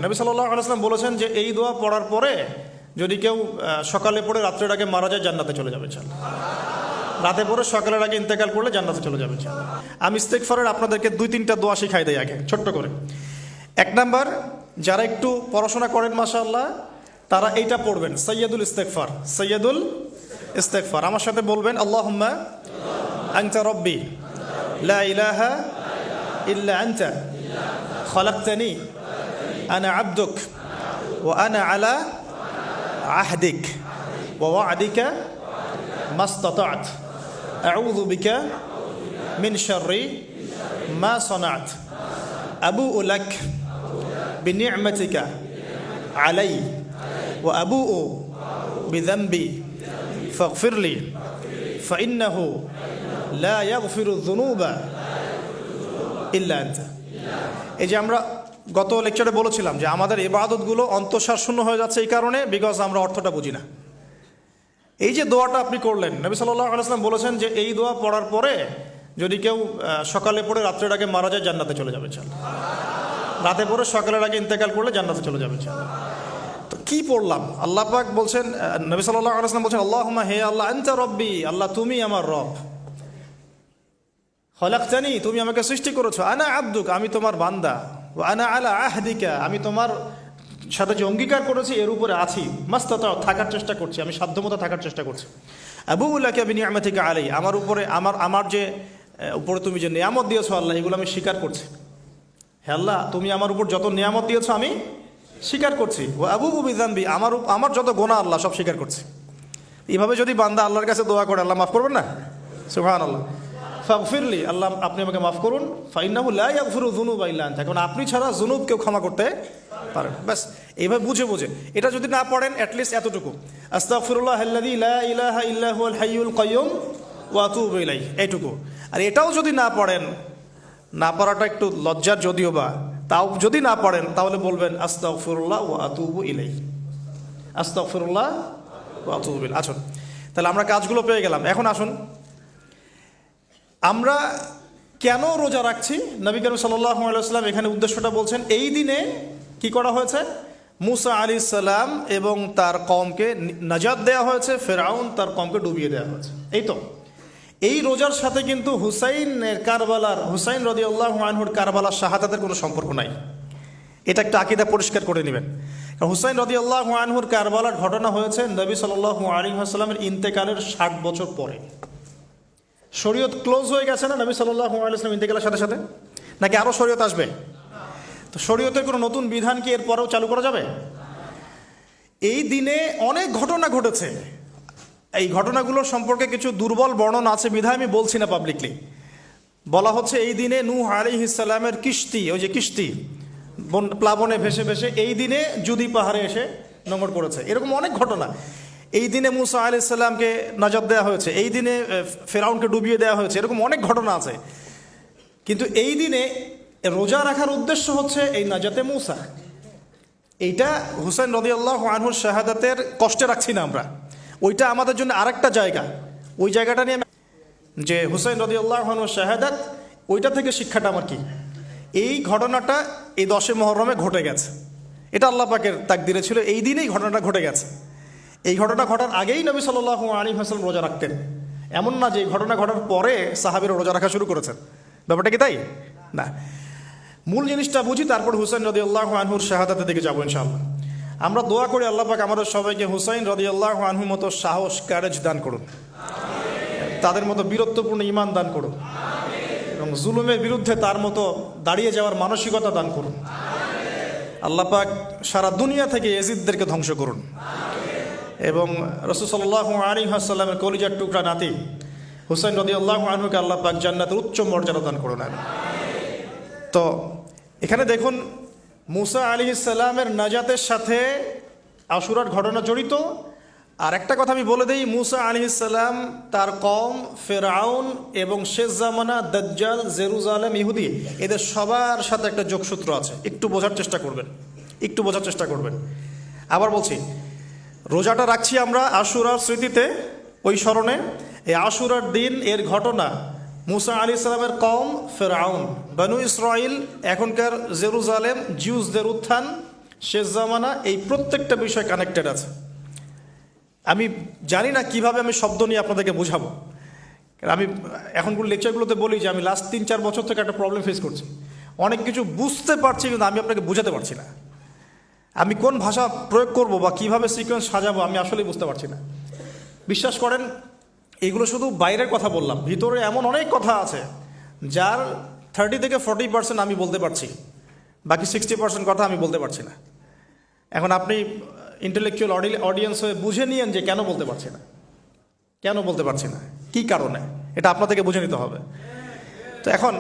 নবী সাল্লাল্লাহু আলাইহি ওয়াসাল্লাম বলেছেন যে এই দোয়া পড়ার পরে যদি কেউ সকালে পড়ে রাত্রের আগে মারা যায় জান্নাতে চলে যাবে ইনশাআল্লাহ। রাতে পড়ে সকালের আগে ইন্তেকাল করলে জান্নাতে চলে যাবে ইনশাআল্লাহ। আমি ইস্তেগফারের আপনাদেরকে 2-3টা দোয়া শিখাই দেই আগে ছোট্ট করে। 1 নাম্বার, যারা একটু পড়াশোনা করেন মাশাআল্লাহ তারা এইটা পড়বেন, সাইয়্যিদুল ইস্তেগফার। সাইয়্যিদুল ইস্তেগফার আমার সাথে বলবেন, আল্লাহুম্মা আনতা রাব্বি লা ইলাহা ইল্লা আনতা খালাকতানি আনা আবদুক ওয়া আনা আলা আহদিক ওয়া ওয়া'দিকা মাস্তাতা'ত আউযু বিকা মিন শাররি মা সানা'ত আবুউ লাক বিনি'মাতিকা আলাই ওয়া আবুউ বিযানবি ফাগফিরলি ফাইন্নাহু লা ইয়াগফিরু যুনুবা ইল্লা আনতা। এই যে আমরা গত লেকচারে বলেছিলাম যে আমাদের ইবাদতগুলো অন্তঃসার শূন্য হয়ে যাচ্ছে এই কারণে, বিকজ আমরা অর্থটা বুঝি না। এই যে দোয়াটা আপনি করলেন, নবী সাল্লাল্লাহু আলাইহি ওয়াসাল্লাম বলেছেন যে এই দোয়া পড়ার পরে যদি কেউ সকালে পড়ে রাত্রের আগে মারা যায় জান্নাতে চলে যাবে ইনশাআল্লাহ। রাতে পড়ে সকালের আগে ইন্তেকাল করলে জান্নাতে চলে যাবে ইনশাআল্লাহ। তো কি পড়লাম? আল্লাহ পাক বলছেন, নবী সাল্লাল্লাহু আলাইহি ওয়াসাল্লাম বলছেন, আল্লাহুম্মা হে আল্লাহ আনতা রব্বি, আল্লাহ তুমি আমার রব, খলাকতানি তুমি আমাকে সৃষ্টি করেছো, আনা আবদুক আমি তোমার বান্দা, ওয়া আনা আলা আহদিকা আমি তোমার সাথে যে অঙ্গীকার করেছি এর উপরে আছি, মাস্তাতা থাকার চেষ্টা করছি, আমি সাধ্যমতো থাকার চেষ্টা করছি। আবুউ লাকা বিনি'মাতিকা আলাই আমার উপরে আমার যে উপরে তুমি যে নিয়ামত দিয়েছো আল্লাহ এগুলো আমি স্বীকার করছি। হে আল্লাহ তুমি আমার উপর যত নিয়ামত দিয়েছো আমি স্বীকার করছি। ওয়া আবুউ বিযানবি আমার যত গুনাহ আল্লাহ সব স্বীকার করছি। এইভাবে যদি বান্দা আল্লাহর কাছে দোয়া করে আল্লাহ মাফ করবেন না? সুবহানাল্লাহ। ফাগফিরলি আল্লাহ আপনি আমাকে মাফ করুন, ফাইন্নাহু লা ইয়াগফিরু যুনুবা ইল্লা আনতা কারণ আপনি ছাড়া যুনুব কেউ ক্ষমা করতে পারেন। ব্যাস এইভাবে বুঝে বুঝে এটা যদি না পড়েন অ্যাটলিস্ট এতটুকু, আস্তাগফিরুল্লাহাল্লাযী লা ইলাহা ইল্লা হুয়াল হাইয়ুল কাইয়্যুম ওয়া আতুবু ইলাইহি, এইটুকু। আর এটাও যদি না পড়েন, না পড়াটা একটু লজ্জার যদিও বা, তাও যদি না পড়েন তাহলে বলবেন আস্তাগফিরুল্লাহ ওয়া আতুবু ইলাইহি, আস্তাগফিরুল্লাহ ওয়া আতুবু ইলাইহি। আসুন তাহলে আমরা কাজগুলো পেয়ে গেলাম। এখন আসুন আমরা কেন রোজা রাখছি। নবী করিম সাল্লাল্লাহু আলাইহি ওয়াসাল্লাম এখানে উদ্দেশ্যটা বলছেন। এই দিনে কি করা হয়েছে? মুসা আলাইহিস সালাম এবং তার কওমকে নাজাত দেওয়া হয়েছে, ফেরাউন তার কওমকে ডুবিয়ে দেওয়া হয়েছে। এই তো এই রোজার সাথে কিন্তু হুসাইন রাদিয়াল্লাহু আনহুর কারবালার শাহাদাতের কোনো সম্পর্ক নাই। এটা একটা আকীদা পরিষ্কার করে নেবেন। কারণ হুসাইন রাদিয়াল্লাহু আনহুর কারবালার ঘটনা হয়েছে নবী সাল্লাল্লাহু আলাইহি ওয়াসাল্লামের ইন্তেকালের 60 বছর পরে। শরীয়ত ক্লোজ হয়ে গেছে না নবী সাল্লাল্লাহু আলাইহি ওয়াসাল্লাম ইন্তেকালের সাথে সাথে, নাকি আরও শরীয়ত আসবে? তো শরীয়তের কোনো নতুন বিধান কি এরপরেও চালু করা যাবে? এই দিনে অনেক ঘটনা ঘটেছে। এই ঘটনাগুলোর সম্পর্কে কিছু দুর্বল বর্ণনা আছে বিধায় আমি বলছি না পাবলিকলি। বলা হচ্ছে এই দিনে নূহ আলাইহিস সালামের কিস্তি, ওই যে কিস্তি প্লাবনে ভেসে ভেসে এই দিনে জুদি পাহাড়ে এসে নোঙর পড়েছে। এরকম অনেক ঘটনা। এই দিনে মুসা আলাইহিস সালামকে নাজাত দেওয়া হয়েছে, এই দিনে ফেরাউনকে ডুবিয়ে দেওয়া হয়েছে, এরকম অনেক ঘটনা আছে। কিন্তু এই দিনে রোজা রাখার উদ্দেশ্য হচ্ছে এই নাজাতে মুসা। এইটা হুসাইন রাদিয়াল্লাহু আনহুর শাহাদাতের কষ্টে রাখছি না আমরা, ওইটা আমাদের জন্য আরেকটা জায়গা। ওই জায়গাটা নিয়ে যে হুসাইন রাদিয়াল্লাহু আনহুর শাহাদাত, ওইটা থেকে শিক্ষাটা আমার কি? এই ঘটনাটা এই 10 মুহররমে ঘটে গেছে। এটা আল্লাহ পাকের তাকদিরে ছিল, এই দিনেই ঘটনাটা ঘটে গেছে। এই ঘটনা ঘটার আগেই নবী সাল্লাল্লাহু আলাইহি ওয়াসাল্লাম রোজা রাখতেন। এমন না যে এই ঘটনা ঘটার পরে সাহাবীরা রোজা রাখা শুরু করেছেন, ব্যাপারটা কি তাই না? মূল জিনিসটা বুঝি, তারপর হুসাইন রাদিয়াল্লাহু আনহুর শাহাদাতের দিকে যাবো ইনশাআল্লাহ। আমরা দোয়া করি আল্লাহ পাক আমাদের সবাইকে হুসাইন রাদিয়াল্লাহু আনহুর মতো সাহস, কারেজ দান করুন, তাদের মতো বীরত্বপূর্ণ ঈমান দান করুন, এবং জুলুমের বিরুদ্ধে তার মতো দাঁড়িয়ে যাওয়ার মানসিকতা দান করুন। আল্লাহ পাক সারা দুনিয়া থেকে ইয়াজিদদেরকে ধ্বংস করুন, এবং রাসূল সাল্লাল্লাহু আলাইহি ওয়াসাল্লামের কলিজার টুকরা নাতি হুসাইন রাদিয়াল্লাহু আনহুকে আল্লাহ পাক জান্নাতের উচ্চ মর্যাদা দান করুন। তো এখানে দেখুন মুসা আলাইহিস সালামের নাজাতের সাথে আশুরার ঘটনা জড়িত। আর একটা কথা আমি বলে দেই, মুসা আলাইহিস সালাম, তার কওম, ফেরাউন এবং শেষ জামানা দাজ্জাল, জেরুজালেম, ইহুদি, এদের সবার সাথে একটা যোগসূত্র আছে। একটু বোঝার চেষ্টা করবেন। আবার বলছি, রোজাটা রাখছি আমরা আশুরার স্মৃতিতে, ওই স্মরণে। এই আশুরার দিন এর ঘটনা মুসা আলাইহিস সালামের কওম, ফেরাউন, বনু ইসরাইল, এখনকার জেরুজালেম, জিউসদের উত্থান, শেষ জামানা, এই প্রত্যেকটা বিষয় কানেক্টেড আছে। আমি জানি না কিভাবে আমি শব্দ নিয়ে আপনাদেরকে বোঝাবো। কারণ আমি এখনগুলো লেকচারগুলোতে বলি যে আমি লাস্ট 3-4 বছর থেকে একটা প্রবলেম ফেস করছি। অনেক কিছু বুঝতে পারছি কিন্তু আমি আপনাকে বোঝাতে পারছি না। আমি কোন ভাষা প্রয়োগ করব বা কিভাবে সিকোয়েন্স সাজাবো আমি আসলেই বুঝতে পারছি না। বিশ্বাস করেন, এগুলো শুধু বাইরের কথা বললাম, ভিতরে এমন অনেক কথা আছে যার 30 থেকে 40% আমি বলতে পারছি, বাকি 60% কথা আমি বলতে পারছি না। এখন আপনি ইন্টেলেকচুয়াল অডিয়েন্স হয়ে বুঝে নিয়েন যে কেন বলতে পারছি না, কেন বলতে পারছি না, কী কারণে, এটা আপনাদেরকে বুঝে নিতে হবে। তো এখন